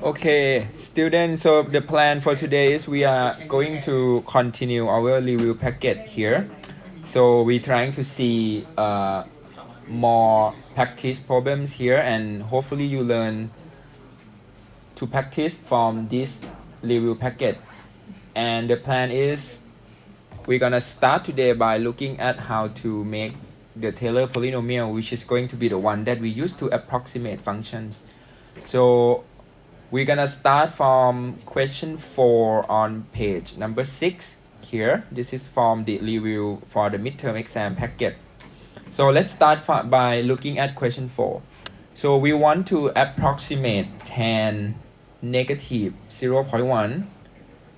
Okay, students, so the plan for today is we are going to continue our review packet here. So we're trying to see more practice problems here, and hopefully you learn to practice from this review packet. And the plan is we're gonna start today by looking at how to make the Taylor polynomial, which is going to be the one that we use to approximate functions. So we're gonna start from question 4 on page number 6 here. This is from the review for the midterm exam packet. So let's start by looking at question 4. So we want to approximate tan negative 0.1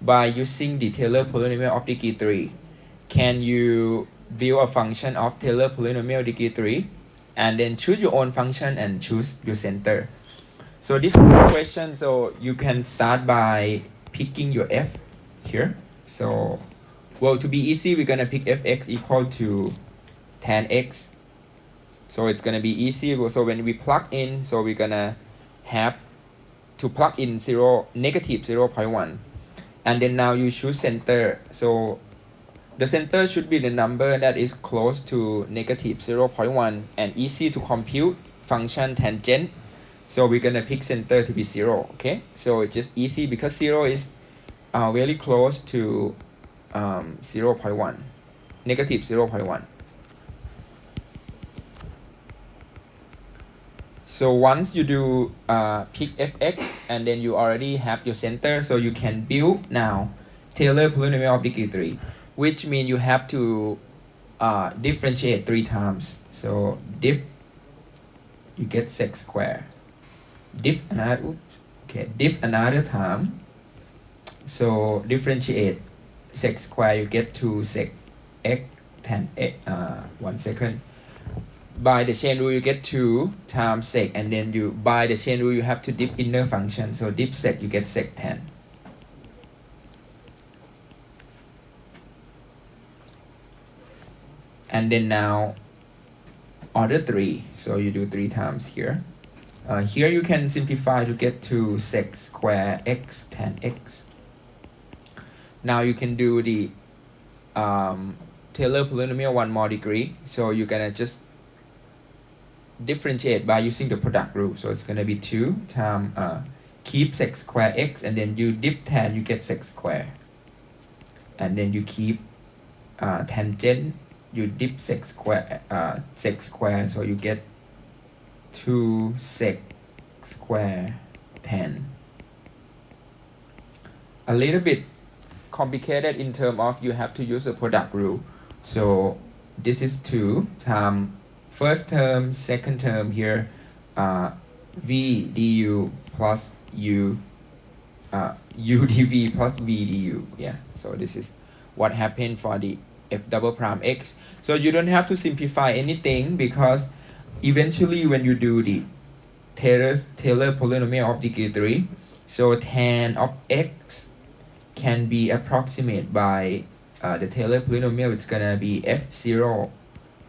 by using the Taylor polynomial of degree 3. Can you build a function of Taylor polynomial degree 3 and then choose your own function and choose your center? So this question, so you can start by picking your f here. So, well, to be easy, we're gonna pick fx equal to tan x. So it's gonna be easy. So when we plug in, so we're gonna have to plug in negative 0.1. And then now you choose center. So the center should be the number that is close to negative 0.1 and easy to compute function tangent. So we're gonna pick center to be 0, okay? So it's just easy because 0 is really close to 0.1, negative 0.1. So once you do pick fx and then you already have your center, so you can build now Taylor polynomial of degree 3, which means you have to differentiate 3 times. So diff, you get sec square. Diff another time, so differentiate sec square, you get to sec x tan x, 1 second. By the chain rule you get 2 times sec, and then you by the chain rule you have to dip inner function, so dip sec, you get sec tan. And then now order 3, so you do 3 times here. Here you can simplify to get to sec square x tan x. Now you can do the Taylor polynomial 1 more degree. So you're gonna just differentiate by using the product rule. So it's gonna be 2 times keep sec square x, and then you dip tan, you get sec square. And then you keep tangent, you dip sec square, so you get 2 sec square tan. A little bit complicated in terms of you have to use a product rule. So this is 2 times first term, second term here, v du plus u dv plus v du. Yeah, so this is what happened for the f double prime x. So you don't have to simplify anything because eventually when you do the Taylor polynomial of degree 3, so tan of x can be approximated by the Taylor polynomial. It's gonna be f0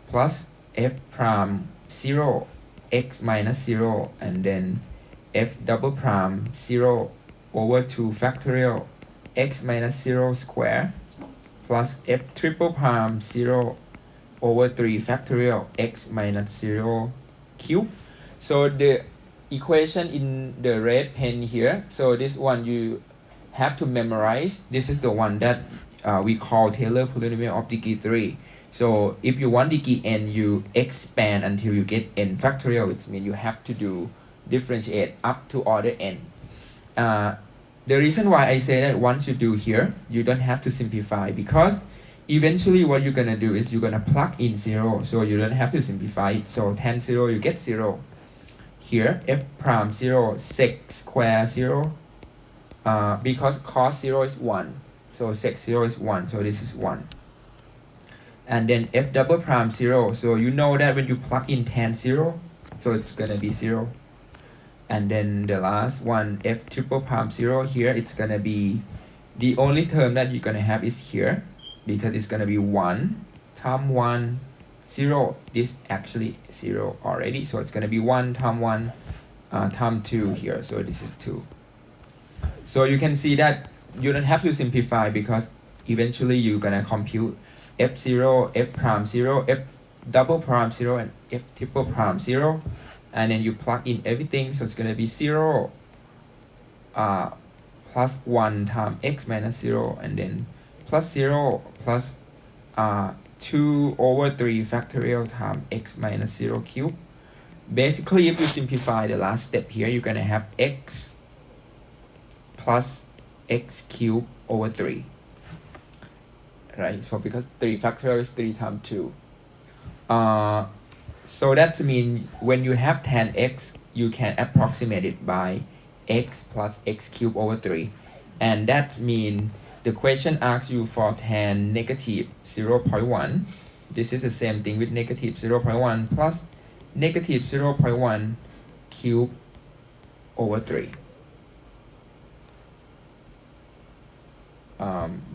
plus f prime 0 x minus 0, and then f double prime 0 over 2 factorial x minus 0 square plus f triple prime 0 over 3 factorial x minus 0 cube. So the equation in the red pen here, so this one you have to memorize. This is the one that we call Taylor polynomial of degree 3. So if you want degree n, you expand until you get n factorial, which means you have to do differentiate up to order n. The reason why I say that once you do here, you don't have to simplify, because eventually what you're gonna do is you're gonna plug in 0, so you don't have to simplify it. So tan 0, you get 0. Here f prime 0 sec square 0, because cos 0 is 1, so sec 0 is 1, so this is 1. And then f double prime 0, so you know that when you plug in tan 0, so it's gonna be 0. And then the last one, f triple prime 0, here it's gonna be, the only term that you're gonna have is here, because it's gonna be 1 times 1 0. This actually 0 already, so it's gonna be 1 times 1 times 2 here, so this is 2. So you can see that you don't have to simplify because eventually you're gonna compute f0, f prime 0, f double prime 0, and f triple prime 0, and then you plug in everything, so it's gonna be 0 plus 1 times x minus 0, and then plus 0 plus 2 over 3 factorial times x minus 0 cube. Basically, if you simplify the last step here, you're gonna have x plus x cubed over 3. Right, so because 3 factorial is 3 times 2. So that means when you have tan x, you can approximate it by x plus x cubed over 3. And that means the question asks you for tan negative 0.1. This is the same thing with negative 0.1 plus negative 0.1 cube over 3.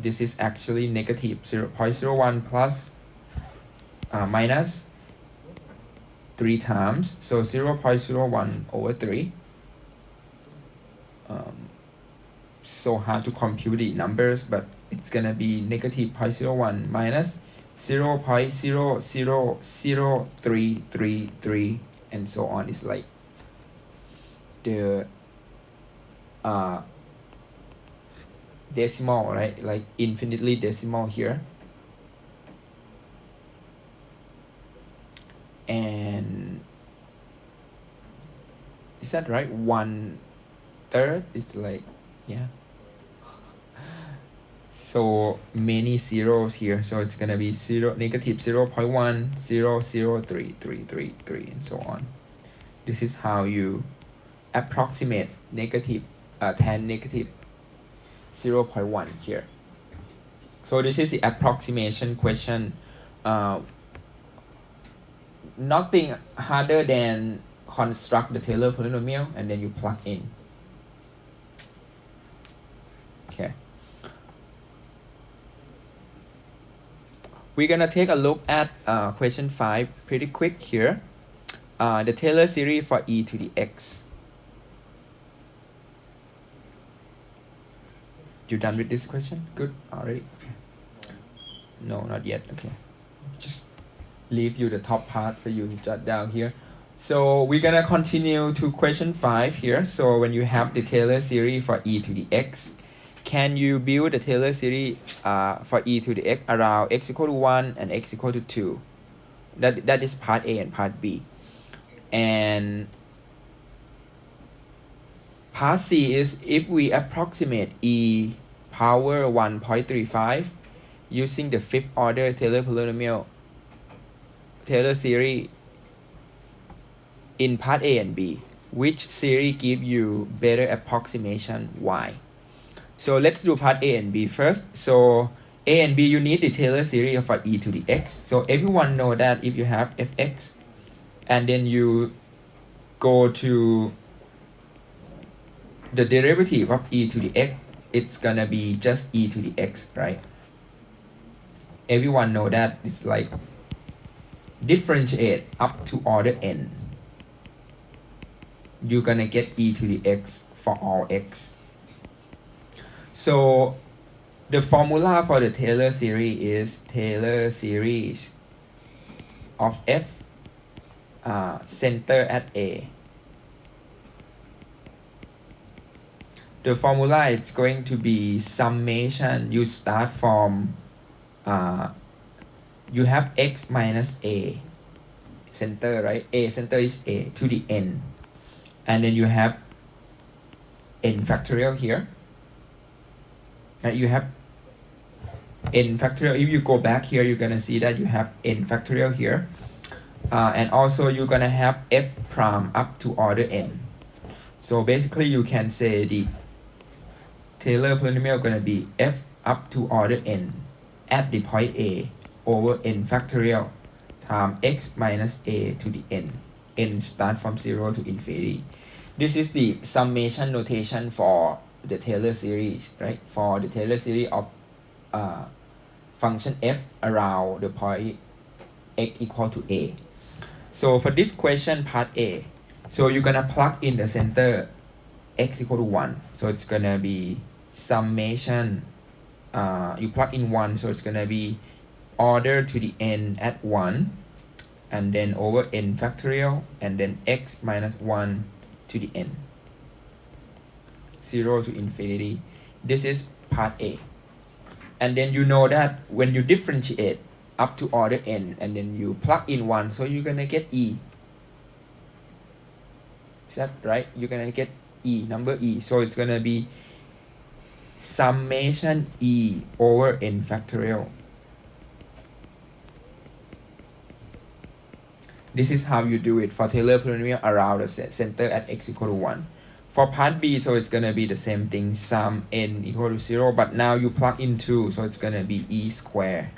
This is actually negative 0.01 plus minus 3 times, so 0.01 over 3. So hard to compute the numbers, but it's gonna be negative 0.01 minus 0.000333 and so on. It's like the decimal, right? Like infinitely decimal here. And is that right? 1/3? It's like, yeah. So many zeros here. So it's gonna be negative 0.1, 0.00333, and so on. This is how you approximate negative tan negative 0.1 here. So this is the approximation question. Nothing harder than construct the Taylor polynomial and then you plug in. Okay. We're gonna take a look at question 5 pretty quick here. The Taylor series for e to the x. You done with this question? Good already? Okay. No, not yet. Okay. Just leave you the top part for you to jot down here. So we're gonna continue to question 5 here. So when you have the Taylor series for e to the x, can you build the Taylor series for e to the x around x equal to 1 and x equal to 2? That is part A and part B. And part C is if we approximate e power 1.35 using the 5th order Taylor polynomial Taylor series in part A and B, which series give you better approximation y? So let's do part A and B first. So A and B, you need the Taylor series for e to the x. So everyone know that if you have fx and then you go to the derivative of e to the x, it's gonna be just e to the x, right? Everyone know that it's like differentiate up to order n. You're gonna get e to the x for all x. So the formula for the Taylor series is Taylor series of f center at A. The formula is going to be summation. You start from you have x minus a center, right? A center is a to the n, and then you have n factorial here, and you have n factorial. If you go back here, you're gonna see that you have n factorial here, and also you're gonna have f prime up to order n. So basically you can say the Taylor polynomial gonna be f up to order n at the point A over n factorial times x minus a to the n. N start from 0 to infinity. This is the summation notation for the Taylor series, right? For the Taylor series of function f around the point x equal to a. So for this question part A, so you're gonna plug in the center x equal to 1. So it's gonna be summation, you plug in 1, so it's gonna be order to the n at 1, and then over n factorial, and then x minus 1 to the n, 0 to infinity. This is part A. And then you know that when you differentiate up to order n, and then you plug in 1, so you're gonna get e. Is that right? You're gonna get e, number e. So it's gonna be summation e over n factorial. This is how you do it for Taylor polynomial around the center at x equal to 1. For part B, so it's gonna be the same thing, sum n equal to 0, but now you plug in 2, so it's gonna be e squared.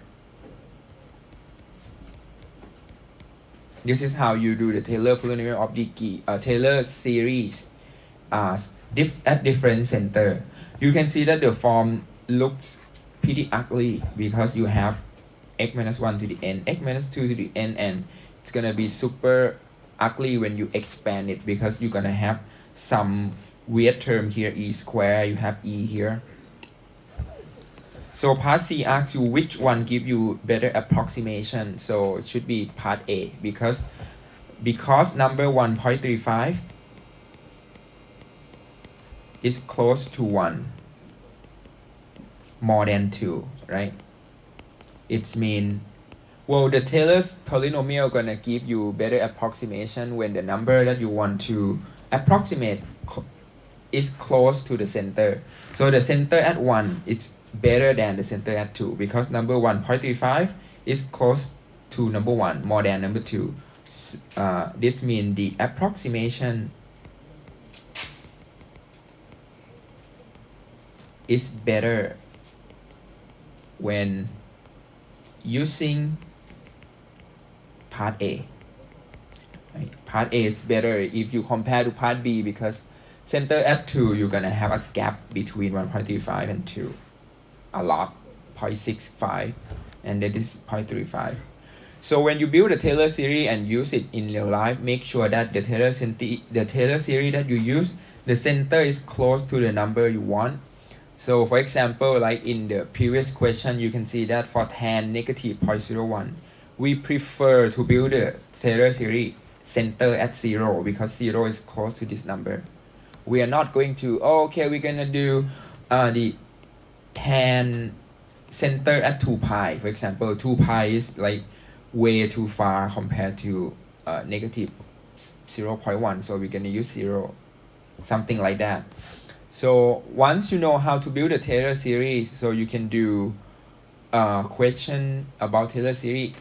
This is how you do the Taylor polynomial of the Taylor series at different center. You can see that the form looks pretty ugly because you have x minus 1 to the n, x minus 2 to the n, and it's gonna be super ugly when you expand it because you're gonna have some weird term here, e squared, you have e here. So part C asks you which one give you better approximation. So it should be part A because number 1.35 is close to 1 more than 2, right? It's mean, well, the Taylor's polynomial gonna give you better approximation when the number that you want to approximate is close to the center. So the center at 1 is better than the center at 2 because number 1.35 is close to number 1 more than number 2. This means the approximation is better when using part A. Right? Part A is better if you compare to part B because center at 2 you're gonna have a gap between 1.35 and 2, a lot, 0.65, and that is 0.35. So when you build a Taylor series and use it in real life, make sure that the Taylor series that you use, the center is close to the number you want. So for example, like in the previous question, you can see that for tan negative 0.01, we prefer to build the Taylor series center at 0 because 0 is close to this number. We are not going to, okay, we're gonna do the tan center at 2 pi. For example, 2 pi is like way too far compared to negative 0.1, so we're gonna use 0, something like that. So once you know how to build a Taylor series, so you can do question about Taylor series,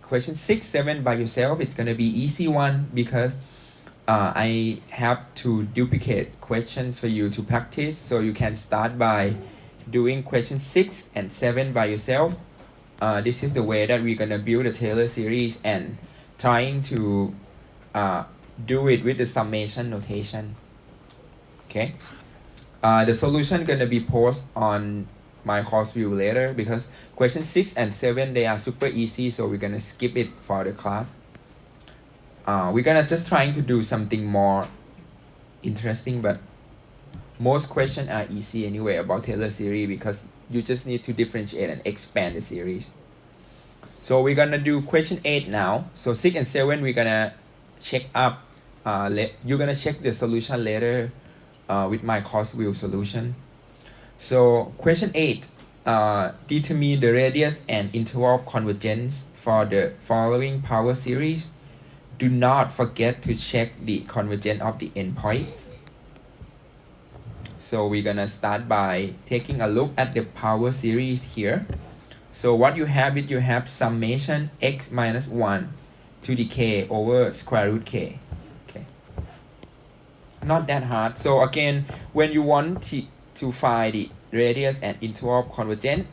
question 6, 7 by yourself. It's gonna be easy one because I have to duplicate questions for you to practice. So you can start by doing question 6 and 7 by yourself. This is the way that we're gonna build a Taylor series and trying to do it with the summation notation. Okay. The solution gonna be posted on my course view later because question 6 and 7 they are super easy, so we're gonna skip it for the class. We're gonna just trying to do something more interesting, but most questions are easy anyway about Taylor series because you just need to differentiate and expand the series. So we're gonna do question 8 now. So 6 and 7 we're gonna check up. You're gonna check the solution later with my course view solution. So question 8, determine the radius and interval of convergence for the following power series. Do not forget to check the convergence of the endpoints. So we're gonna start by taking a look at the power series here. So what you have is you have summation x minus 1 to the k over square root k. Okay, not that hard. So again, when you want to find the radius and interval of convergence,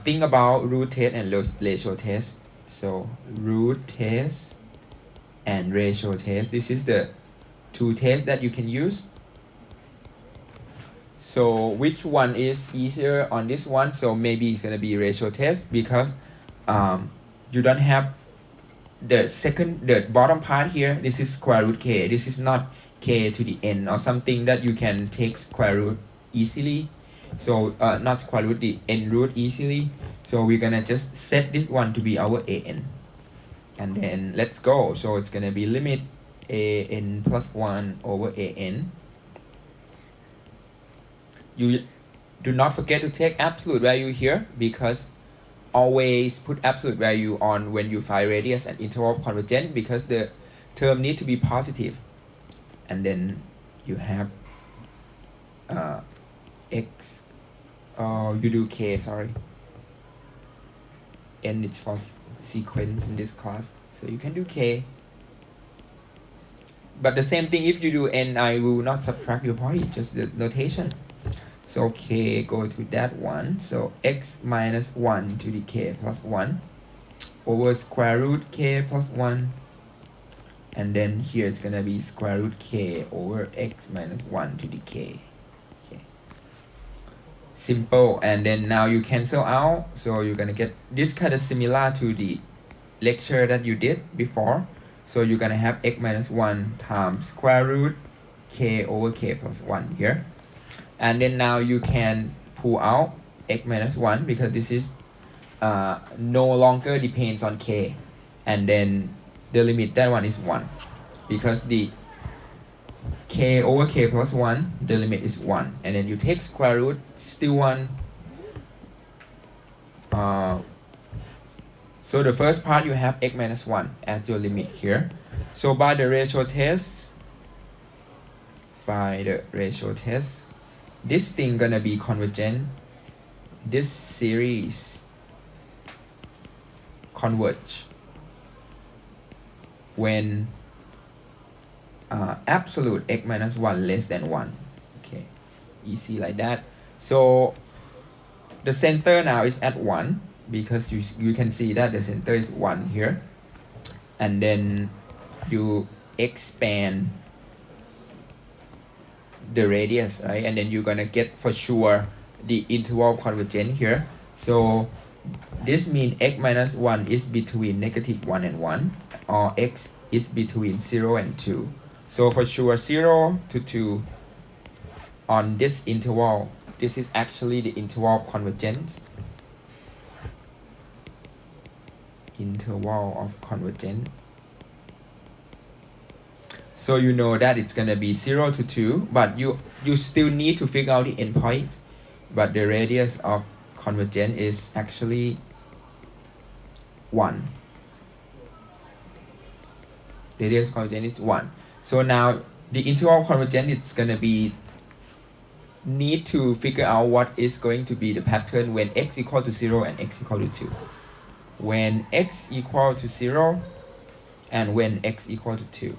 think about root test and ratio test. So root test and ratio test, this is the two tests that you can use. So which one is easier on this one? So maybe it's gonna be ratio test because you don't have the bottom part here. This is square root k. This is not k to the n or something that you can take square root easily. So not square root, the n root easily. So we're gonna just set this one to be our an. And then let's go. So it's gonna be limit an plus 1 over an. You do not forget to take absolute value here, because always put absolute value on when you find radius and interval convergent, because the term need to be positive. And then you have x, you do k, sorry, n it's for sequence in this class, so you can do k. But the same thing, if you do n, I will not subtract your point, just the notation. So k go to that one, so x minus 1 to the k plus 1 over square root k plus 1, and then here it's gonna be square root k over x minus 1 to the k. Okay. Simple. And then now you cancel out, so you're gonna get this kind of similar to the lecture that you did before. So you're gonna have x minus 1 times square root k over k plus 1 here. And then now you can pull out x minus 1, because this is no longer depends on k. And then the limit, that one is 1. Because the k over k plus 1, the limit is 1. And then you take square root, still 1. So the first part you have x minus 1 as your limit here. So by the ratio test, this thing gonna be convergent. This series converge when absolute x minus 1 less than 1. Okay, easy like that. So the center now is at 1, because you can see that the center is 1 here. And then you expand the radius, right? And then you're gonna get for sure the interval convergent here. So this means x minus 1 is between negative 1 and 1, or x is between 0 and 2. So for sure 0 to 2 on this interval, this is actually the interval convergence. Interval of convergence. So you know that it's gonna be 0 to 2, but you still need to figure out the endpoint. But the radius of convergence is actually 1. Radius convergence is 1. So now the interval convergence, it's gonna be need to figure out what is going to be the pattern when x equal to 0 and x equal to 2. When x equal to 0 and when x equal to 2.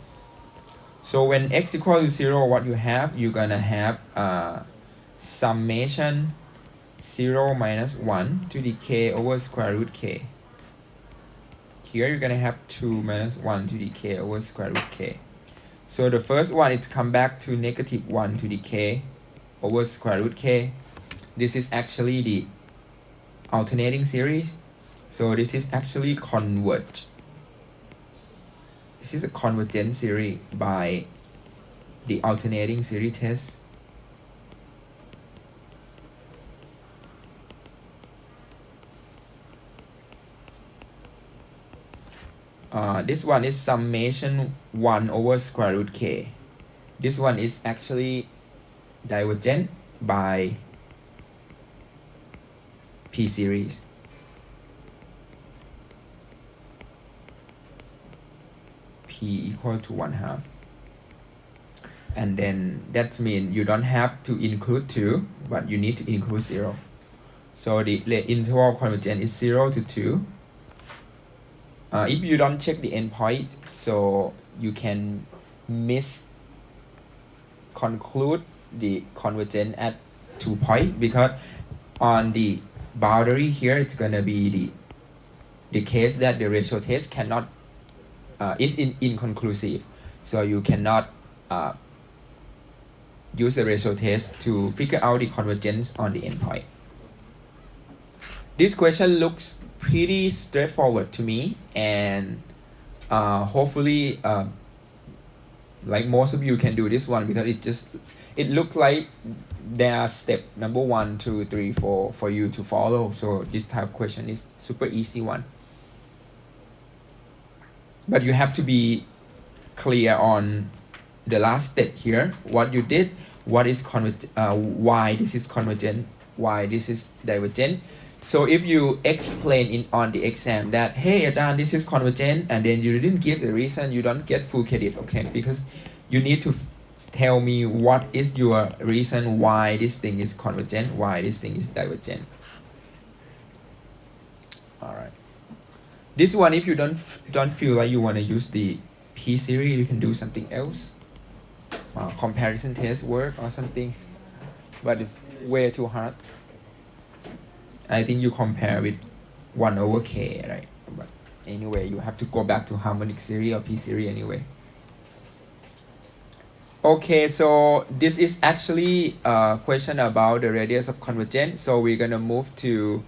So when x equal to 0, what you have, you're gonna have summation 0 minus 1 to the k over square root k. Here you're gonna have 2 minus 1 to the k over square root k. So the first one, it's come back to negative 1 to the k over square root k. This is actually the alternating series. So this is actually converge. This is a convergent series by the alternating series test. This one is summation 1 over square root k. This one is actually divergent by p series. P equal to 1/2. And then that means you don't have to include 2, but you need to include 0. So the interval convergence is 0 to 2. If you don't check the endpoints, so you can conclude the convergence at 2 points, because on the boundary here, it's gonna be the case that the ratio test cannot is inconclusive. So you cannot use the ratio test to figure out the convergence on the endpoint. This question looks pretty straightforward to me, and hopefully Like most of you can do this one because it look like there are step number 1, 2, 3, 4 for you to follow. So this type of question is super easy one. But you have to be clear on the last step here, what you did, what is why this is convergent, why this is divergent. So if you explain on the exam that, hey, Ajahn, this is convergent, and then you didn't give the reason, you don't get full credit, okay? Because you need to tell me what is your reason why this thing is convergent, why this thing is divergent. All right. This one, if you don't feel like you want to use the P series, you can do something else. Comparison test work or something, but it's way too hard. I think you compare with 1/k, right? But anyway, you have to go back to harmonic series or P series anyway. Okay, so this is actually a question about the radius of convergence. So we're gonna move to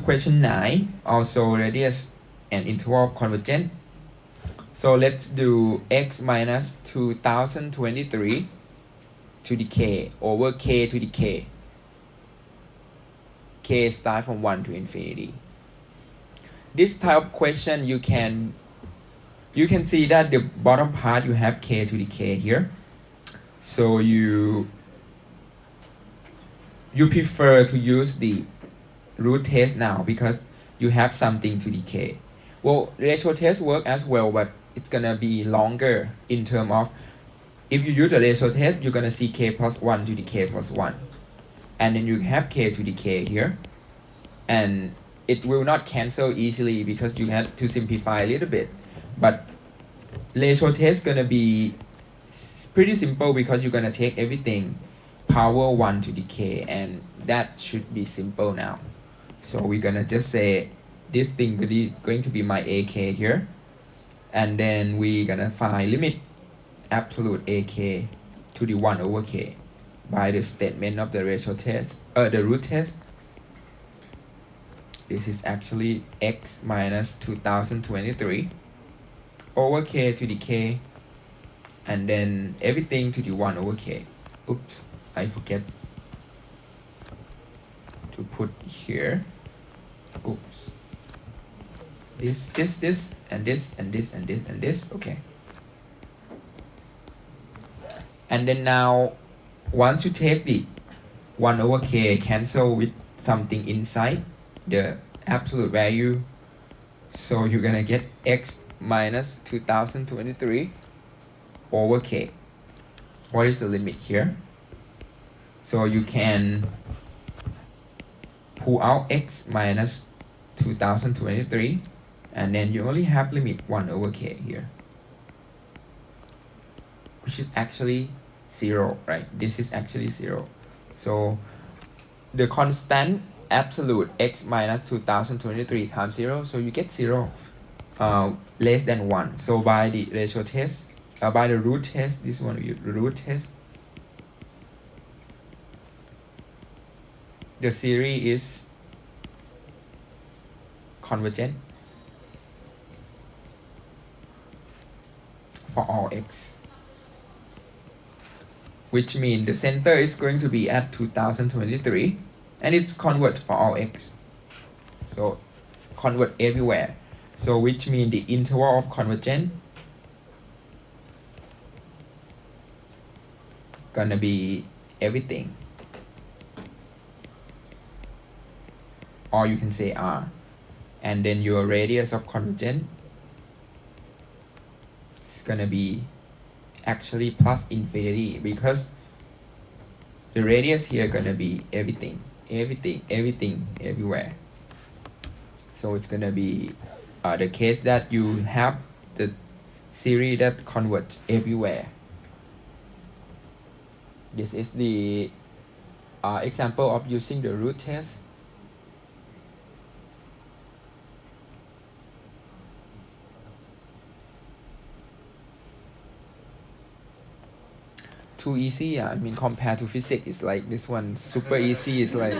question 9, also radius and interval of convergence. So let's do x minus 2023 to the k over k to the k. K start from 1 to infinity. This type of question you can see that the bottom part you have k to the k here. So you prefer to use the root test now because you have something to the k. Well, ratio test work as well, but it's gonna be longer in terms of, if you use the ratio test, you're gonna see k plus 1 to the k plus 1. And then you have k to the k here. And it will not cancel easily because you have to simplify a little bit. But ratio test gonna be pretty simple because you're gonna take everything power 1 to the k, and that should be simple now. So we're gonna just say this thing going to be my ak here, and then we're gonna find limit absolute ak to the 1/k by the statement of the ratio test, the root test. This is actually x minus 2023 over k to the k, and then everything to the 1/k. Oops, I forget to put here. Oops. This, and this, and this, and this, and this. Okay. And then now, once you take the 1/k, cancel with something inside the absolute value. So you're gonna get x minus 2023 over k. What is the limit here? So you can pull out x minus 2023, and then you only have limit 1/k here, which is actually 0, right? This is actually 0. So the constant absolute x minus 2023 times 0, so you get 0 less than 1. So by the ratio test, by the root test, this one the root test, the series is convergent for all x, which means the center is going to be at 2023, and it's converged for all x. So convert everywhere. So which means the interval of convergence gonna be everything, or you can say R, and then your radius of convergence is gonna be actually plus infinity, because the radius here gonna be everything, everywhere. So it's gonna be the case that you have the series that converge everywhere. This is the example of using the root test. Too easy, I mean, compared to physics, it's like this one super easy. It's like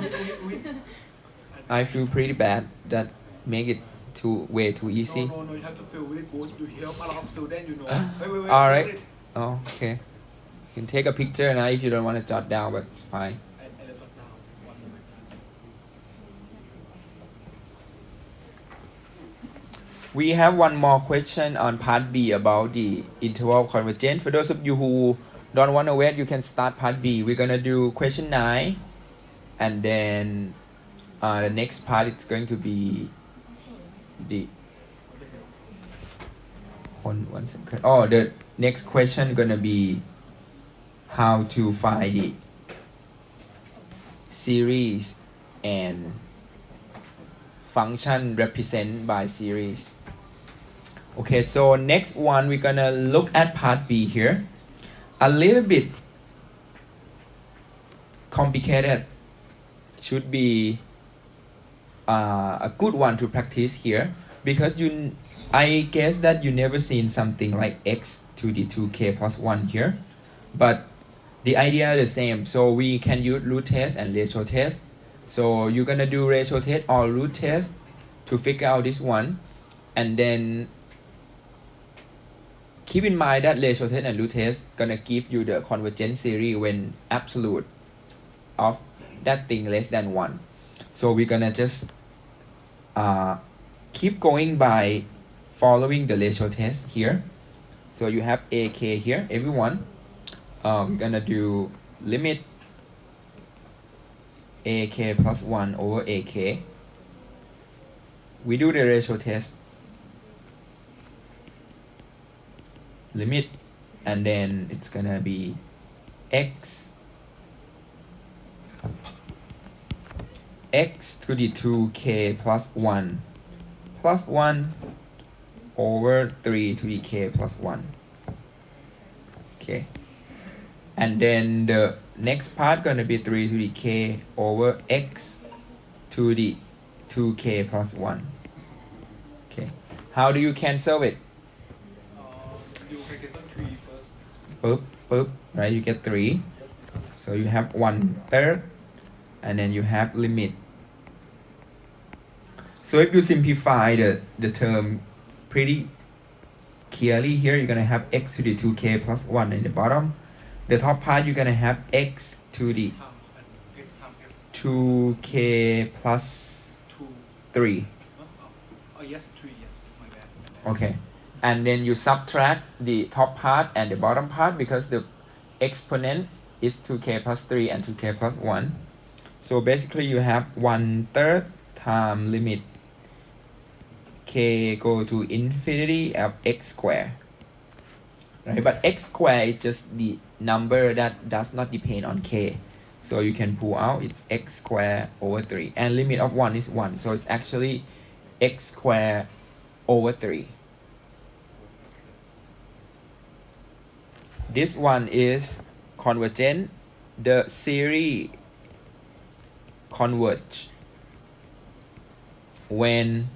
I feel pretty bad that make it too easy. No, you have to feel really good. You help a lot of students, you know. Wait, All hold right. it. Oh, okay. You can take a picture now if you don't want to jot down, but it's fine. I let it down. 1 moment. We have one more question on part B about the interval convergence. For those of you who don't want to wait, you can start part B. We're gonna do question 9, and then the next part it's going to be the one second. Oh, the next question gonna be how to find the series and function represented by series. Okay, so next one we're gonna look at part B here. A little bit complicated, should be a good one to practice here, because I guess that you never seen something like x to the 2k plus 1 here, but the idea is the same. So we can use root test and ratio test. So you're gonna do ratio test or root test to figure out this one, and then keep in mind that ratio test and root test gonna give you the convergence series when absolute of that thing less than 1. So we're gonna just keep going by following the ratio test here. So you have AK here, everyone. We're gonna do limit AK plus 1 over AK. We do the ratio test. Limit, and then it's gonna be x to the 2k plus 1 over 3 to the k plus 1. Okay, and then the next part gonna be 3 to the k over x to the 2k plus 1. Okay, how do you cancel it? You can get some 3 first. Right, you get 3. So you have 1/3, and then you have limit. So if you simplify the term pretty clearly here, you're gonna have x to the 2k plus 1 in the bottom. The top part, you're gonna have x to the Times and x times x. 2k plus 2. 3. Yes, 3, yes. My bad. Okay, and then you subtract the top part and the bottom part, because the exponent is 2k plus 3 and 2k plus 1. So basically you have 1/3 times limit k go to infinity of x squared. Right, but x squared is just the number that does not depend on k. So you can pull out, it's x squared over 3. And limit of 1 is 1. So it's actually x squared over 3. This one is convergent. The series converge when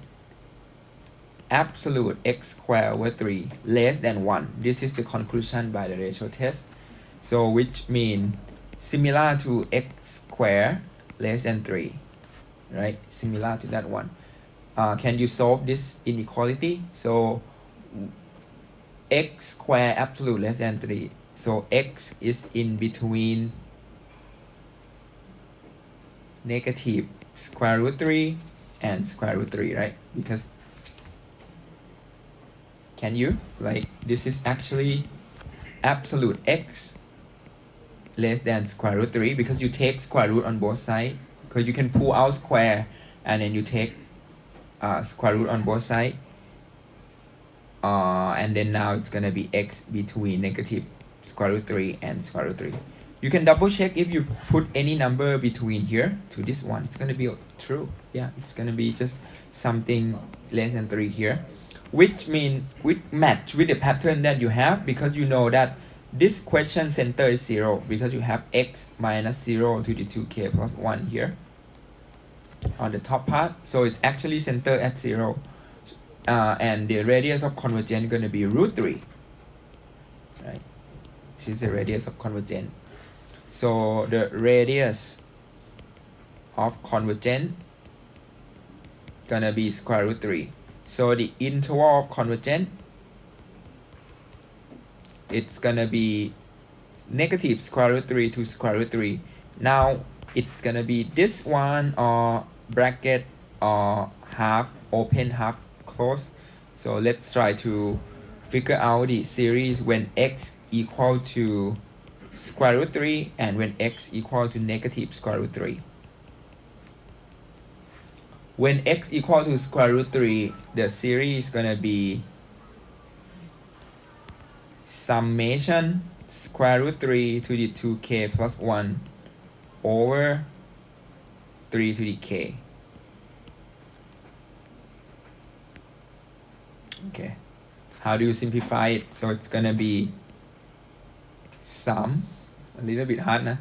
absolute x squared over 3 less than 1. This is the conclusion by the ratio test. So which mean similar to x squared less than 3, right? Similar to that one. Can you solve this inequality? So x squared absolute less than 3. So x is in between negative square root 3 and square root 3, right? Because can you, like, this is actually absolute x less than square root 3, because you take square root on both sides, because you can pull out square and then you take square root on both sides, and then now it's gonna be x between negative square root 3 and square root 3. You can double check if you put any number between here to this one, it's gonna be true. Yeah, it's gonna be just something less than 3 here, which mean match with the pattern that you have, because you know that this question center is 0, because you have x minus 0 to the 2k plus 1 here on the top part. So it's actually centered at 0, and the radius of convergence is going to be root 3, right? This is the radius of convergence. So the radius of convergence gonna be square root 3. So the interval of convergence, it's gonna be negative square root 3 to square root 3. Now it's gonna be this one or bracket or half open, half close. So let's try to figure out the series when x equal to square root 3 and when x equal to negative square root 3. When x equal to square root 3, the series is gonna be summation square root 3 to the 2k plus 1 over 3 to the k. Okay, how do you simplify it? So it's gonna be sum, a little bit hard na,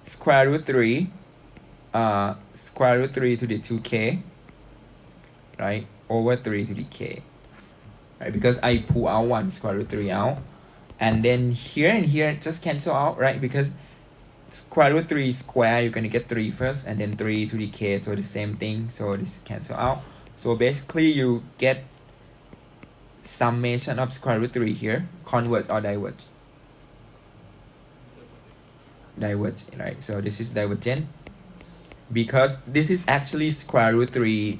square root 3 to the 2k, right, over 3 to the k, right, because I pull out one square root 3 out, and then here and here just cancel out, right, because square root 3 square, you're gonna get 3 first and then 3 to the k, so the same thing, so this cancel out. So basically you get summation of square root 3 here, converge or diverge? Diverge, right? So this is divergent because this is actually square root 3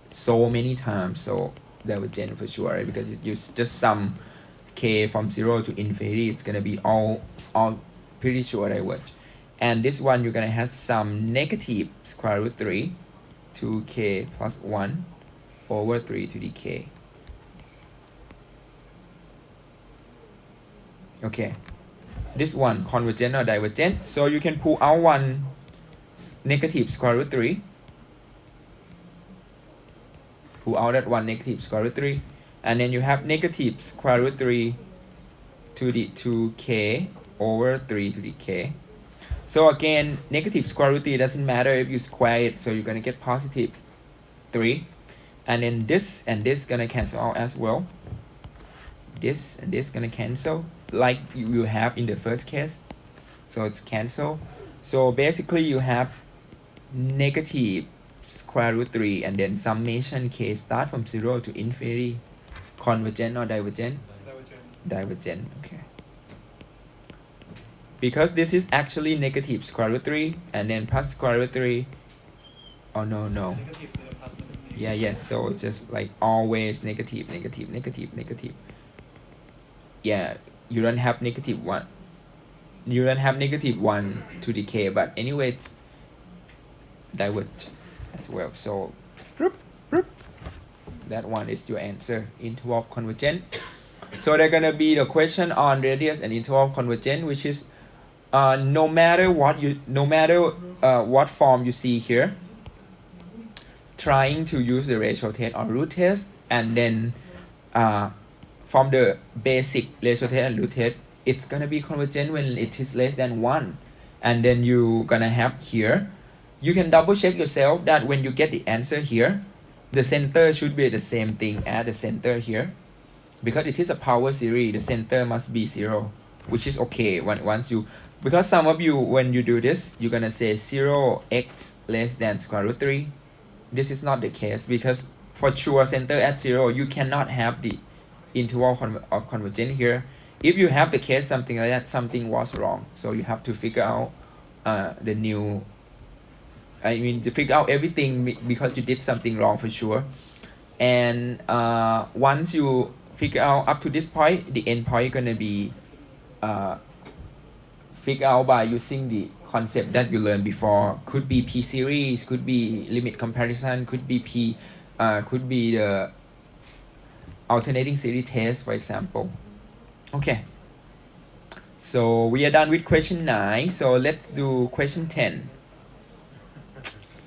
so many times, so divergent for sure, right? Because you just sum k from 0 to infinity, it's gonna be all pretty sure diverge. And this one you're gonna have some negative square root 3 2k plus 1 over 3 to the k. Okay, this one convergent or divergent, so you can pull out one negative square root 3, pull out that one negative square root 3, and then you have negative square root 3 to the 2k over 3 to the k. So again, negative square root 3 doesn't matter if you square it, so you're gonna get positive 3, and then this and this gonna cancel out as well. This and this gonna cancel like you have in the first case, so it's cancel. So basically you have negative square root 3 and then summation k start from 0 to infinity. Convergent or divergent? Divergent, okay. Because this is actually negative square root 3 and then plus square root 3. Oh no. Yeah, yes, so it's just like always negative. Yeah, you don't have negative 1. You don't have negative 1 to the k, but anyway, it's diverge as well. So, that one is your answer, interval convergent. So they're gonna be the question on radius and interval convergent, which is no matter what form you see here, trying to use the ratio test or root test, and then from the basic ratio test and root test, it's gonna be convergent when it is less than 1. And then you gonna have here, you can double check yourself that when you get the answer here, the center should be the same thing at the center here. Because it is a power series, the center must be 0, which is okay once you, because some of you, when you do this, you're gonna say 0x less than square root 3. This is not the case, because for sure center at 0, you cannot have the interval of convergence here. If you have the case something like that, something was wrong. So you have to figure out to figure out everything because you did something wrong for sure. And once you figure out up to this point, the end point is gonna be figured out by using the concept that you learned before. Could be P series, could be limit comparison, could be could be the alternating series test, for example. Okay, so we are done with question 9. So let's do question 10.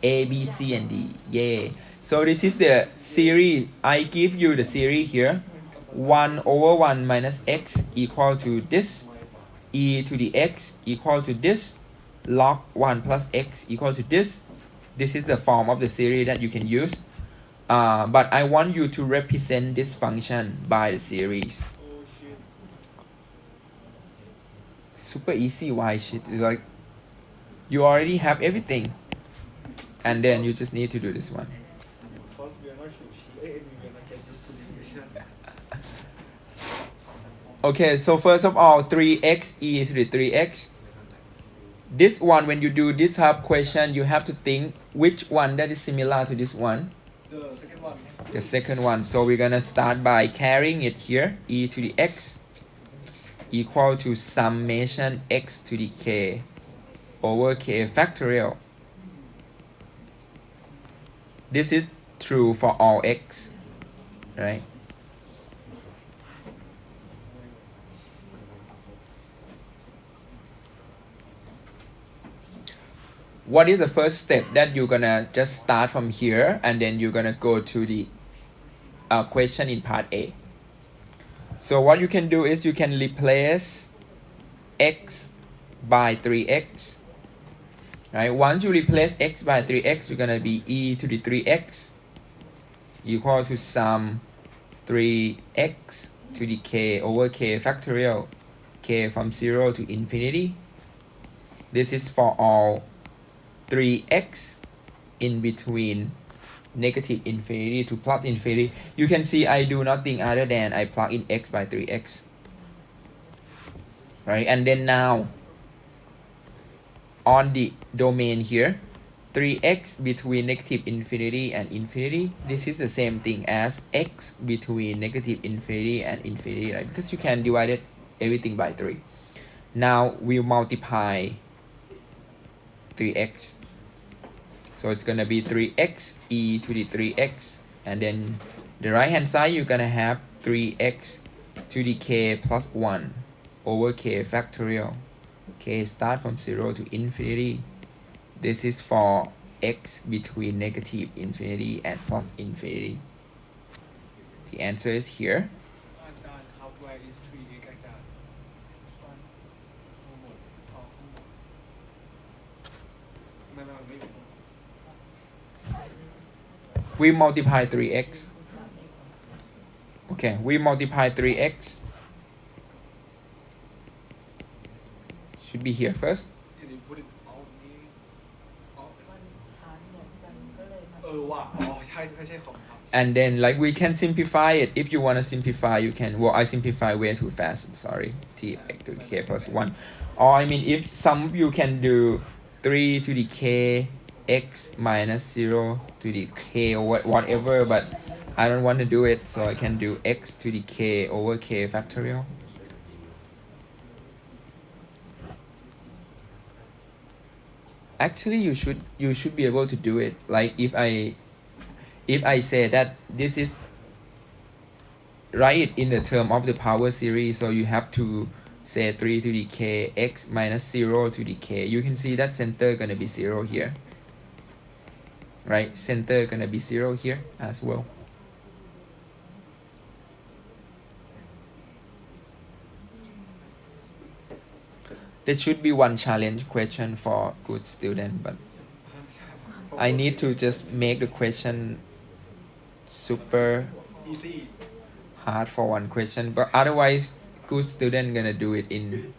A, B, C, and D. Yay. So this is the series. I give you the series here. 1 over 1 minus x equal to this. E to the x equal to this. Log 1 plus x equal to this. This is the form of the series that you can use. But I want you to represent this function by the series. Super easy. Why shit? It's like you already have everything, and then you just need to do this one. Because we are not Okay, so first of all, 3x e to the 3x. This one, when you do this type of question, you have to think which one that is similar to this one. The second one. The second one. So we're gonna start by carrying it here, e to the x equal to summation x to the k over k factorial. This is true for all x, right? What is the first step that you're gonna just start from here and then you're gonna go to the question in part A. So what you can do is you can replace x by 3x. Right? Once you replace x by 3x, you're gonna be e to the 3x equal to sum 3x to the k over k factorial, k from 0 to infinity. This is for all 3x in between negative infinity to plus infinity. You can see I do nothing other than I plug in x by 3x. Right? And then now on the domain here, 3x between negative infinity and infinity, this is the same thing as x between negative infinity and infinity, right? Because you can divide it everything by 3. Now we multiply 3x. So it's gonna be 3x e to the 3x, and then the right hand side you're gonna have 3x to the k plus 1 over k factorial. K start from 0 to infinity. This is for x between negative infinity and plus infinity. The answer is here. We multiply 3x. Okay, we multiply 3x. Should be here first. And then like we can simplify it. If you want to simplify, you can. Well, I simplify way too fast. Sorry. T to the k plus 1. Or I mean, if some of you can do 3 to the k x minus 0 to the k or whatever, but I don't want to do it, so I can do x to the k over k factorial. Actually, you should be able to do it. Like if I say that this is write it in the term of the power series, so you have to say 3 to the k x minus 0 to the k. You can see that center gonna be 0 here. Right, center gonna be 0 here as well. There should be one challenge question for good student, but I need to just make the question super easy, hard for one question, but otherwise good student gonna do it in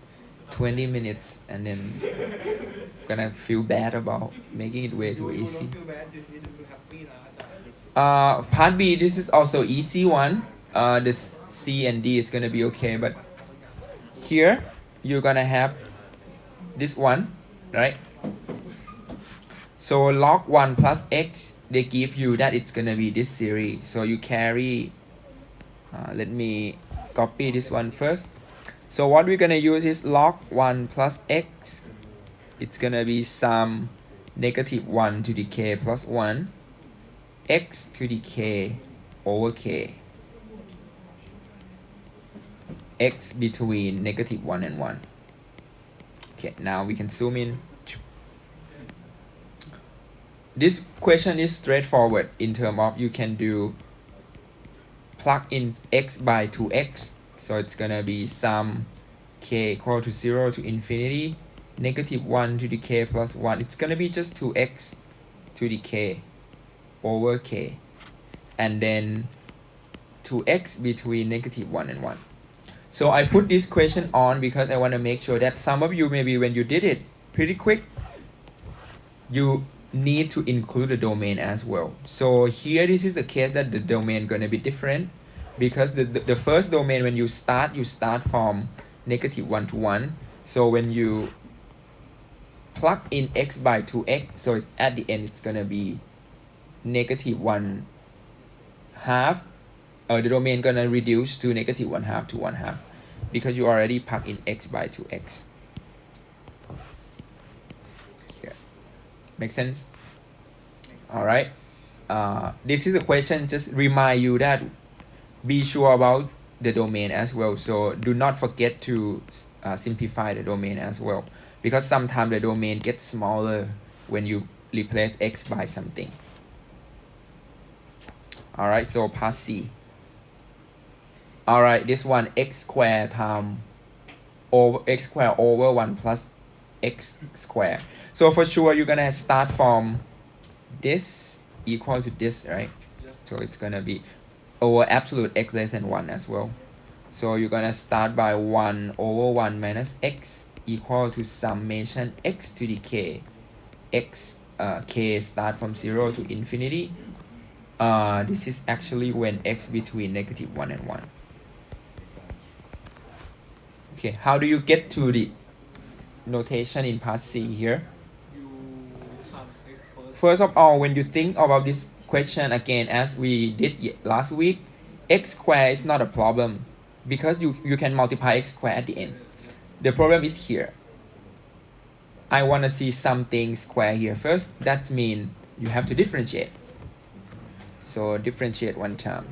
20 minutes and then gonna feel bad about making it way too easy. Part B, this is also easy one. The C and D is gonna be okay, but here you're gonna have this one, right? So log 1 plus x, they give you that it's gonna be this series. So you carry, let me copy this one first. So what we're gonna use is log 1 plus x. It's gonna be sum negative 1 to the k plus 1 x to the k over k, x between negative 1 and 1. Okay, now we can zoom in. This question is straightforward in terms of you can do plug in x by 2x. So it's gonna be sum k equal to 0 to infinity, negative 1 to the k plus 1. It's gonna be just 2x to the k over k, and then 2x between negative 1 and 1. So I put this question on because I want to make sure that some of you, maybe when you did it pretty quick, you need to include the domain as well. So here this is the case that the domain gonna be different, because the first domain when you start from -1 to 1. So when you plug in x by 2x, so at the end it's gonna be -1 half. The domain gonna reduce to -1 half to 1 half, because you already plug in x by 2x. Here, make sense? All right. This is a question. Just remind you that be sure about the domain as well. So do not forget to simplify the domain as well, because sometimes the domain gets smaller when you replace x by something. All right. So part C. All right, this one, x squared times over x squared over 1 plus x squared. So for sure, you're gonna start from this equal to this, right? Yes. So it's gonna be over absolute x less than 1 as well. So you're gonna start by 1 over 1 minus x equal to summation x to the k. K start from 0 to infinity. This is actually when x between -1 and 1. Okay, how do you get to the notation in part C here? You times x first. First of all, when you think about this question again, as we did last week, x squared is not a problem, because you can multiply x squared at the end. The problem is here. I want to see something square here first. That means you have to differentiate. So differentiate one time.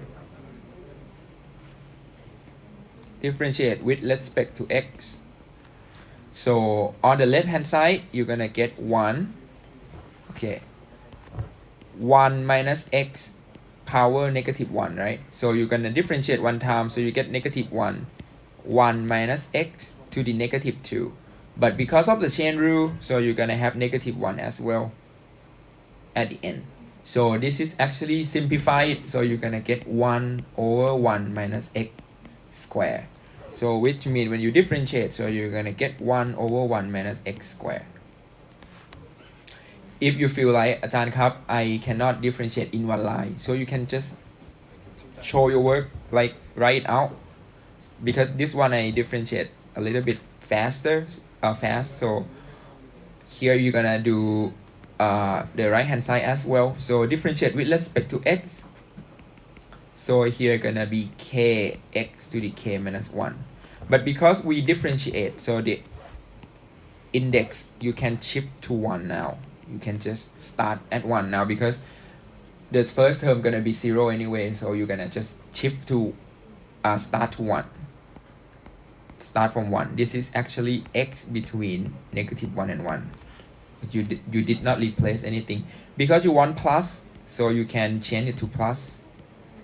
Differentiate with respect to x. So on the left hand side, you're gonna get 1. Okay. 1 minus x power -1, right? So you're gonna differentiate one time, so you get -1. 1 minus x to the -2. But because of the chain rule, so you're gonna have -1 as well at the end. So this is actually simplified, so you're gonna get 1 over 1 minus x squared. So which means when you differentiate, so you're gonna get 1 over 1 minus x squared. If you feel like, Ajahn Krap, I cannot differentiate in one line, so you can just show your work, like write out, because this one I differentiate a little bit fast. So here you're gonna do the right hand side as well. So differentiate with respect to x. So here gonna be k x to the k minus 1. But because we differentiate, so the index you can shift to 1 now. You can just start at 1 now, because the first term gonna be 0 anyway. So you're gonna just shift to start to 1. Start from 1. This is actually x between -1 and 1. You did not replace anything. Because you want plus, so you can change it to plus.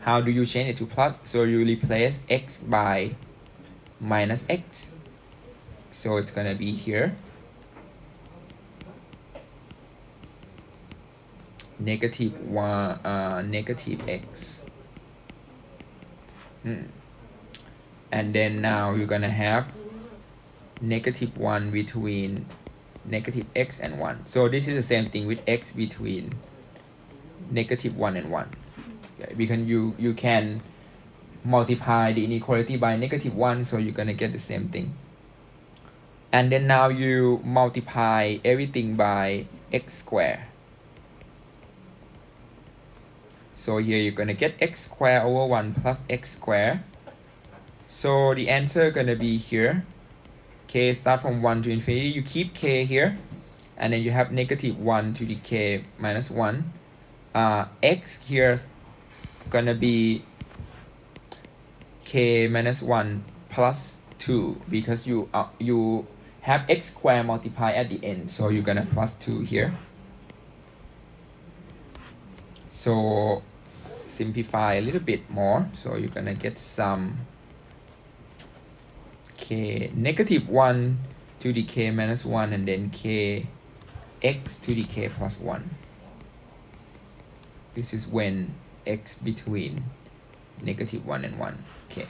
How do you change it to plus? So you replace x by minus x. So it's gonna be here. Negative x. And then now you're gonna have -1 between negative x and 1. So this is the same thing with x between -1 and 1. Because you can multiply the inequality by -1, so you're gonna get the same thing. And then now you multiply everything by x squared. So here you're gonna get x squared over 1 plus x squared. So the answer gonna be here. K start from 1 to infinity. You keep k here, and then you have -1 to the k minus 1. X here gonna be k minus 1 plus 2, because you have x squared multiplied at the end, so you're gonna plus 2 here. So simplify a little bit more, so you're gonna get some k -1 to the k minus 1, and then k x to the k plus 1. This is when x between -1 and 1. Okay.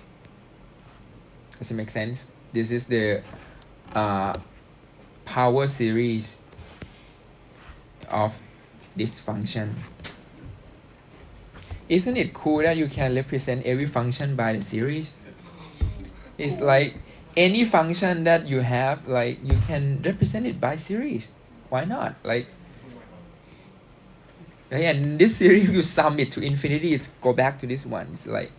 Does it make sense? This is the power series of this function. Isn't it cool that you can represent every function by the series? It's like any function that you have, like you can represent it by series. Why not? Like, and this series, you sum it to infinity, it's go back to this one. It's like,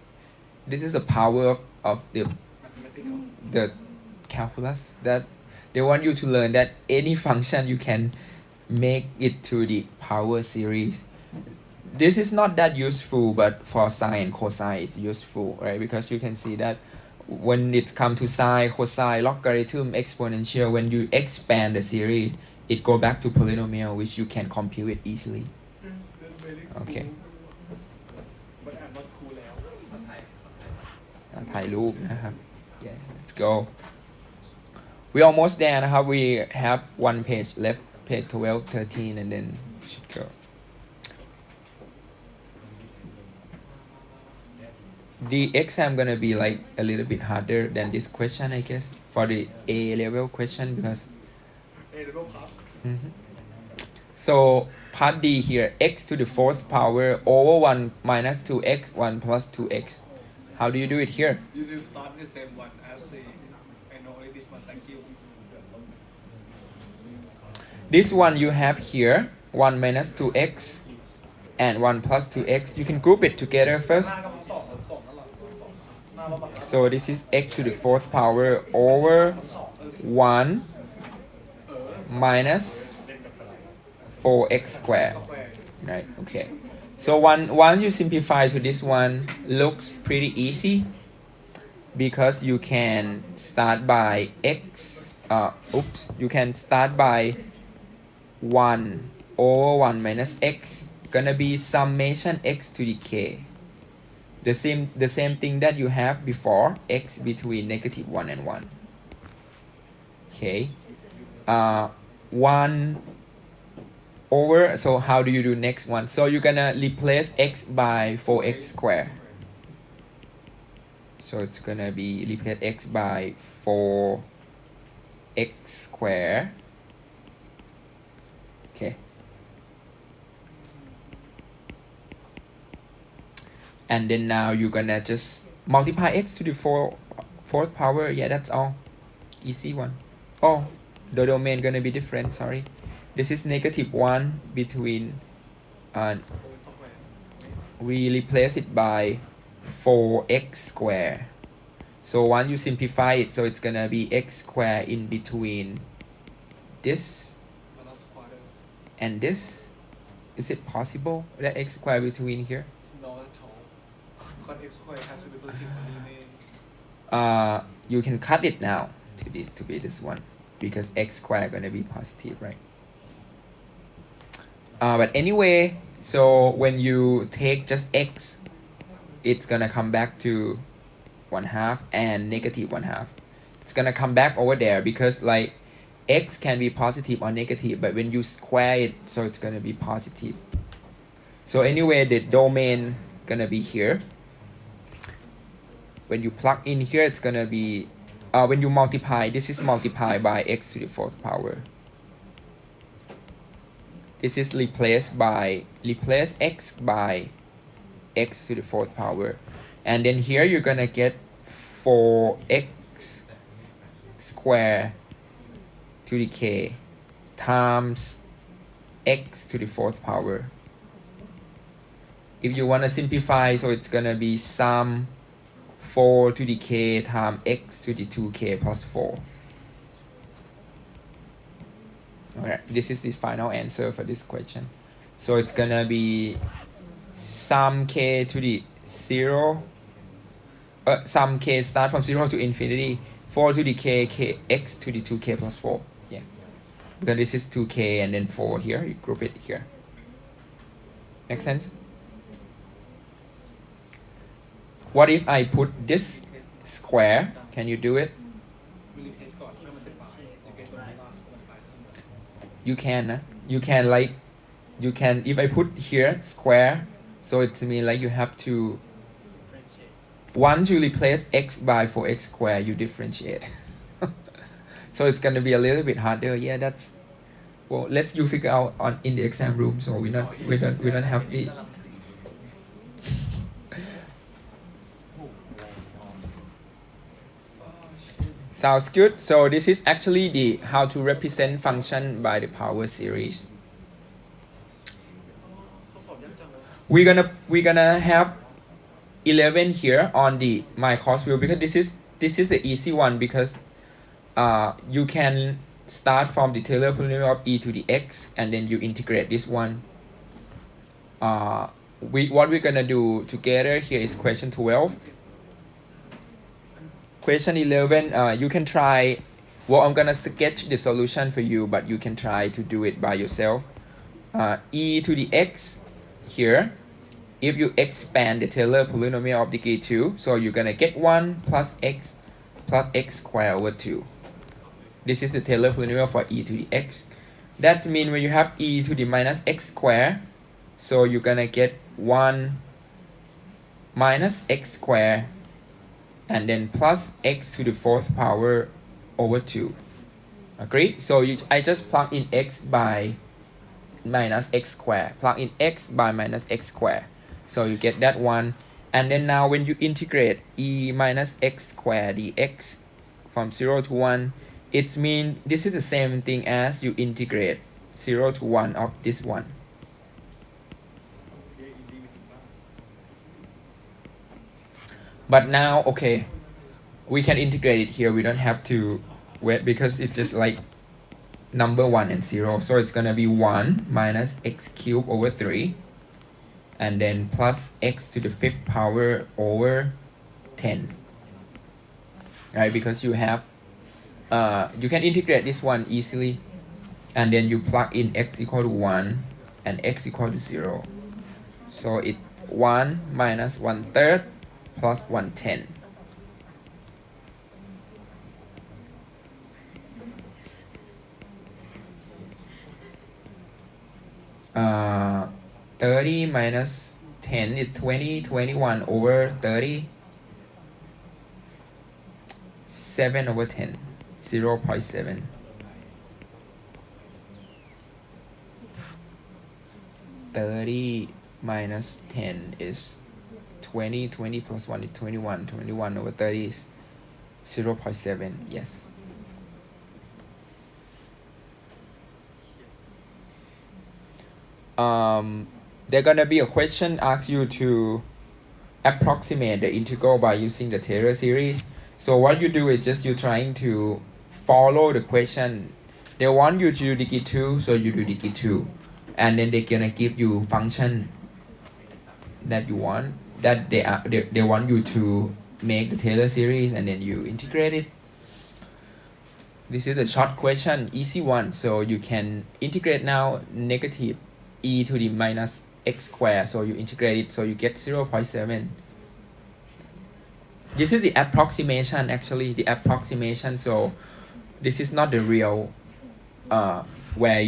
this is the power of the calculus, that they want you to learn that any function you can make it to the power series. This is not that useful, but for sine and cosine it's useful, right? Because you can see that when it comes to sine, cosine, logarithm, exponential, when you expand the series, it go back to polynomial, which you can compute it easily. Okay. ถ่ายรูปนะครับ Yeah, let's go. We almost there นะครับ We have one page left, page 12, 13, and then should go. The exam gonna be like a little bit harder than this question, I guess, for the A level question, because so part D here, x to the fourth power over 1 minus 2x, 1 plus 2x. How do you do it here? You will start the same one as the I know only this one, thank you. This one you have here, 1 minus 2x and 1 plus 2x. You can group it together first. So this is x to the fourth power over 1 minus 4x squared. Right, okay. So once you simplify to this one, looks pretty easy, because you can start by x, you can start by 1 over 1 minus x, gonna be summation x to the k. The same thing that you have before, x between negative 1 and 1. Okay. 1 over, so how do you do next one? So you're gonna replace x by 4x squared. So it's gonna be replace x by 4x squared. Okay. And then now you're gonna just multiply x to the fourth power. Yeah, that's all. Easy one. Oh, the domain gonna be different, sorry. This is negative 1 between, we replace it by 4x squared. So once you simplify it, so it's gonna be x squared in between this and this. Is it possible that x squared between here? No, at all. But x squared has to be positive. You can cut it now to be this one, because x squared gonna be positive, right? But anyway, so when you take just x, it's gonna come back to 1/2 and negative 1/2. It's gonna come back over there, because like x can be positive or negative, but when you square it, so it's gonna be positive. So anyway, the domain gonna be here. When you plug in here, it's gonna be, when you multiply, this is multiplied by x to the fourth power. This is replace x by x to the fourth power. And then here you're gonna get 4x squared to the k times x to the fourth power. If you wanna simplify, so it's gonna be sum 4 to the k times x to the 2k plus 4. Alright, this is the final answer for this question. So it's gonna be sum k to the 0, sum k start from 0 to infinity, 4 to the k, x to the 2k plus 4. Yeah, because this is 2k and then 4 here, you group it here. Make sense? What if I put this square? Can you do it? You can, you can like, you can, if I put here square, so it's mean like you have to, once you replace x by 4x squared, you differentiate. So it's gonna be a little bit harder. Yeah, well, let's you figure out on in the exam room. So we don't have the. Sounds good. So this is actually the how to represent function by the power series. We're gonna have 11 here on the my course view because this is the easy one because you can start from the Taylor polynomial of e to the x and then you integrate this one. What we're gonna do together here is question 12. Question 11, you can try. Well, I'm gonna sketch the solution for you, but you can try to do it by yourself. E to the x here. If you expand the Taylor polynomial of degree 2, so you're gonna get 1 plus x squared over 2. This is the Taylor polynomial for e to the x. That means when you have e to the minus x squared, so you're gonna get 1 minus x squared and then plus x to the fourth power over 2. Agree? So I just plug in x by minus x squared. Plug in x by minus x squared. So you get that one. And then now when you integrate e minus x squared dx from 0 to 1, it means this is the same thing as you integrate 0 to 1 of this one. But now, okay, we can integrate it here. We don't have to wait because it's just like number 1 and 0. So it's going to be 1 minus x cubed over 3. And then plus x to the fifth power over 10. Right? Because you have, you can integrate this one easily. And then you plug in x equal to 1 and x equal to 0. So it's 1 minus 1/3 plus 1/10. 30 minus 10 is 20, 21 over 30, 7 over 10, 0.7. Minus 10 is 20, 20 plus 1 is 21, 21 over 30 is 0.7, yes. There's gonna be a question asks you to approximate the integral by using the Taylor series. So what you do is just you're trying to follow the question. They want you to do degree 2, so you do degree 2. And then they're gonna give you function that you want, that they want you to make the Taylor series and then you integrate it. This is a short question, easy one. So you can integrate now negative e to the minus x squared. So you integrate it, so you get 0.7. This is the approximation, actually, the approximation. So this is not the real where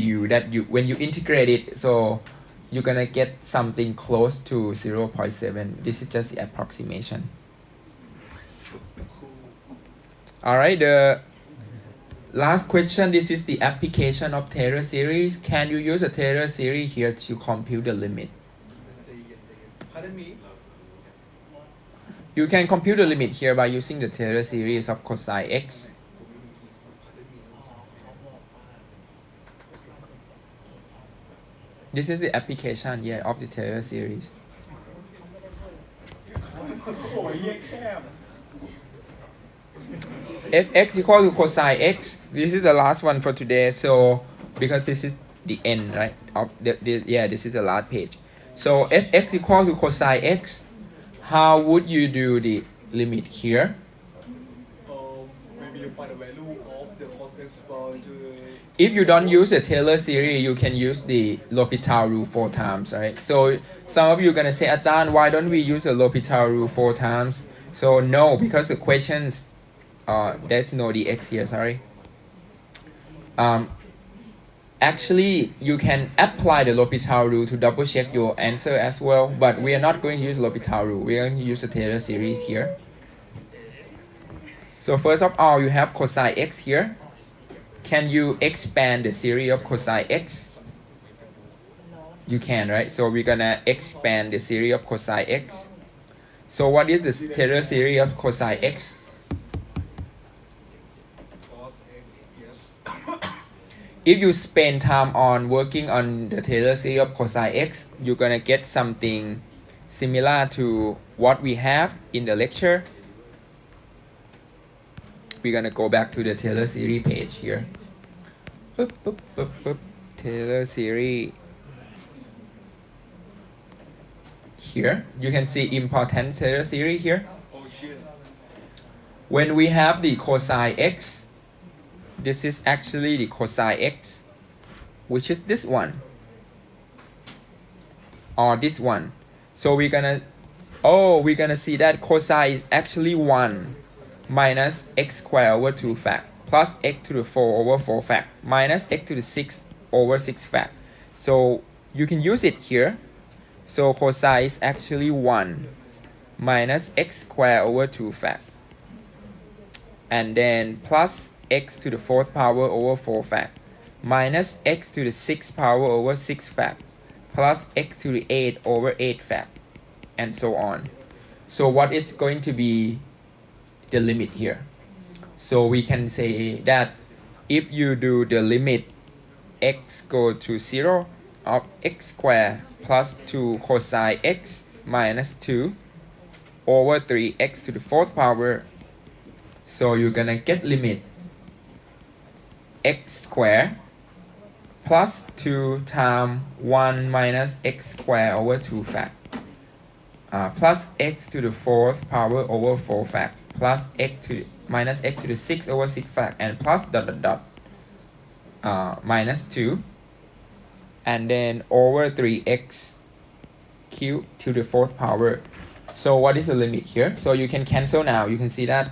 when you integrate it, so you're gonna get something close to 0.7. This is just the approximation. All right, the last question, this is the application of Taylor series. Can you use a Taylor series here to compute the limit? Pardon me? You can compute the limit here by using the Taylor series of cosine x. This is the application, yeah, of the Taylor series. If x equal to cosine x, this is the last one for today. So because this is the end, right? Of this is the last page. So if x equal to cosine x, how would you do the limit here? Maybe you find the value of the cos x by If you don't use the Taylor series, you can use the L'Hopital rule 4 times, right? So some of you are gonna say, Ajahn, why don't we use the L'Hopital rule 4 times? So no, because the questions, there's no dx here, sorry. Actually, you can apply the L'Hopital rule to double check your answer as well, but we are not going to use L'Hopital rule. We are going to use the Taylor series here. So first of all, you have cosine x here. can you expand the series of cosine x? You can, right? So we're gonna expand the series of cosine x. So what is the Taylor series of cosine x? cos x, yes. If you spend time on working on the Taylor series of cosine x, you're gonna get something similar to what we have in the lecture. We're gonna go back to the Taylor series page here. Boop, boop, boop, boop. Taylor series. Here, you can see important Taylor series here. Oh shit. When we have the cosine x, this is actually the cosine x, which is this one. Or this one. So we're gonna see that cosine is actually 1 minus x squared over 2 fact plus x to the 4 over 4 fact minus x to the 6 over 6 fact. So you can use it here. So cosine is actually 1 minus x squared over 2 fact. And then plus x to the 4th power over 4 fact minus x to the 6th power over 6 fact plus x to the 8 over 8 fact, and so on. So what is going to be the limit here? So we can say that if you do the limit x go to 0 of x squared plus 2 cosine x minus 2 over 3x to the 4th power, so you're gonna get limit x squared plus 2 times 1 minus x squared over 2 fact plus x to the 4th power over 4 fact plus x to the, minus x to the 6 over 6 fact and plus dot dot dot minus 2 and then over 3x cubed to the 4th power. So what is the limit here? So you can cancel now. You can see that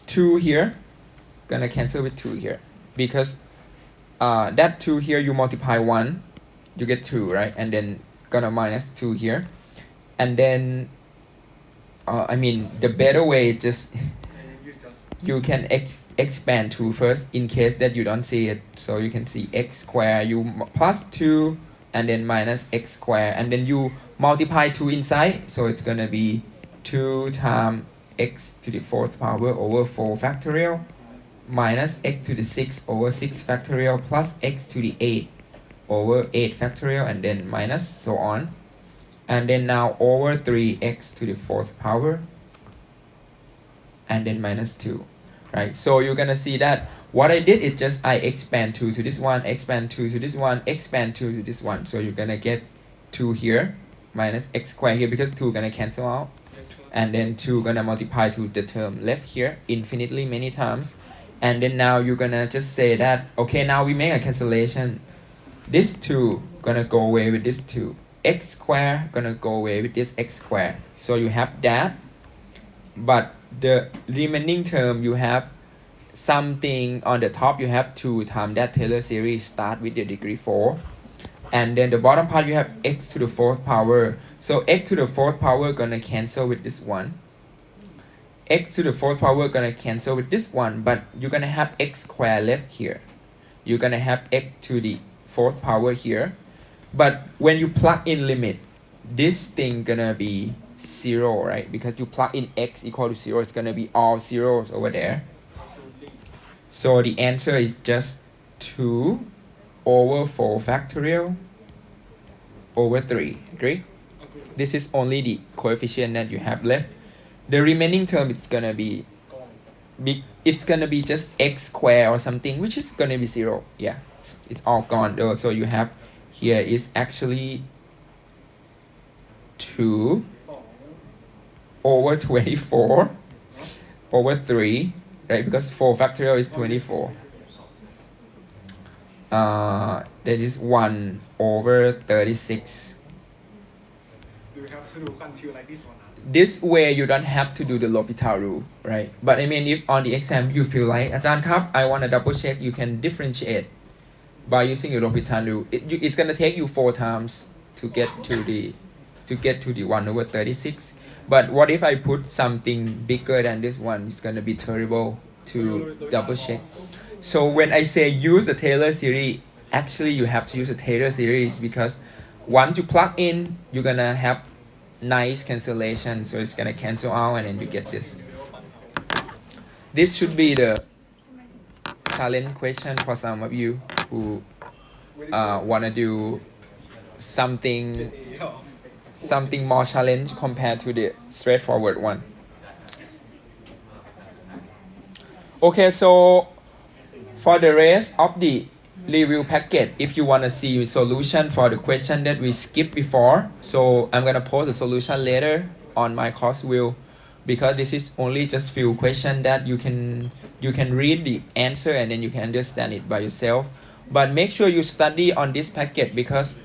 2 here, gonna cancel with 2 here, because that 2 here you multiply 1, you get 2, right? And then gonna minus 2 here, and then I mean the better way is just you can expand 2 first in case that you don't see it. So you can see x squared, you plus 2 and then minus x squared, and then you multiply 2 inside, so it's gonna be 2 times x to the 4th power over 4 factorial minus x to the 6 over 6 factorial plus x to the 8 over 8 factorial and then minus so on, and then now over 3x to the 4th power and then minus 2, right? So you're gonna see that what I did is just I expand 2 to this one, expand 2 to this one, expand 2 to this one. So you're gonna get 2 here minus x squared here because 2 gonna cancel out, and then 2 gonna multiply to the term left here infinitely many times, and then now you're gonna just say that okay, now we make a cancellation. This 2 gonna go away with this 2, x squared gonna go away with this x squared, so you have that, but the remaining term you have something on the top, you have 2 times that Taylor series start with the degree 4, and then the bottom part you have x to the 4th power. So x to the 4th power gonna cancel with this one, x to the 4th power gonna cancel with this one, but you're gonna have x squared left here. You're gonna have x to the 4th power here, but when you plug in limit, this thing gonna be 0, right? Because you plug in x equal to 0, it's gonna be all zeros over there. So the answer is just 2 over 4 factorial over 3. Agree? This is only the coefficient that you have left. The remaining term it's gonna be it's gonna be just x squared or something, which is gonna be 0. Yeah, it's all gone though. So you have here is actually 2 over 24 over 3, right? Because 4 factorial is 24. That is 1 over 36. Do we have to do until like this one? This way you don't have to do the L'Hopital rule, right? But I mean, if on the exam you feel like, Ajahn Kap, I want to double check, you can differentiate by using the L'Hopital rule. It's gonna take you 4 times to get to the 1 over 36. But what if I put something bigger than this one? It's gonna be terrible to double check. So when I say use the Taylor series, actually you have to use the Taylor series because once you plug in, you're gonna have nice cancellation. So it's gonna cancel out and then you get this. This should be the challenge question for some of you who wanna do something more challenge compared to the straightforward one. Okay, so for the rest of the review packet, if you want to see solution for the question that we skipped before, so I'm gonna post the solution later on my course wheel because this is only just few questions that you can read the answer and then you can understand it by yourself. But make sure you study on this packet because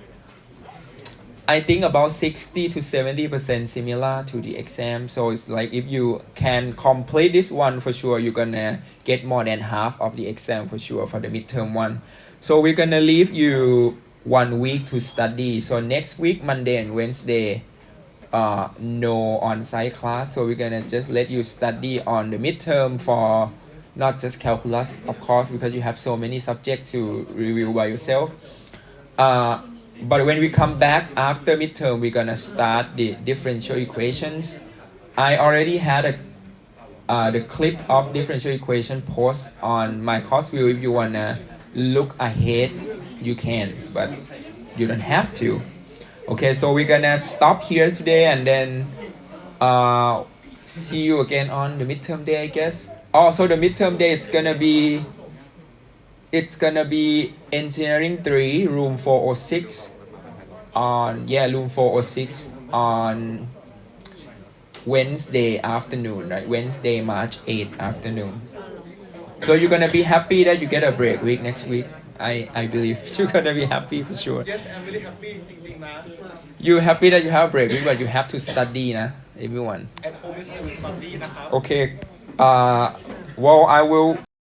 I think about 60 to 70% similar to the exam. So it's like if you can complete this one for sure, you're gonna get more than half of the exam for sure for the midterm one. So we're gonna leave you 1 week to study. So next week, Monday and Wednesday, no on-site class. So we're gonna just let you study on the midterm for not just calculus, of course, because you have so many subjects to review by yourself. But when we come back after midterm, we're gonna start the differential equations. I already had the clip of differential equation post on my course view. If you wanna look ahead, you can, but you don't have to. Okay, so we're gonna stop here today and then see you again on the midterm day, I guess. Also, the midterm day it's gonna be engineering 3 room 406 on room 406 on Wednesday afternoon, right? Wednesday, March 8th afternoon. So you're gonna be happy that you get a break week next week. I believe you're gonna be happy for sure. Yes, I'm really happy จริงๆนะ You're happy that you have a break week, but you have to study, na, everyone. At home is I will study นะครับ Okay. Well, I will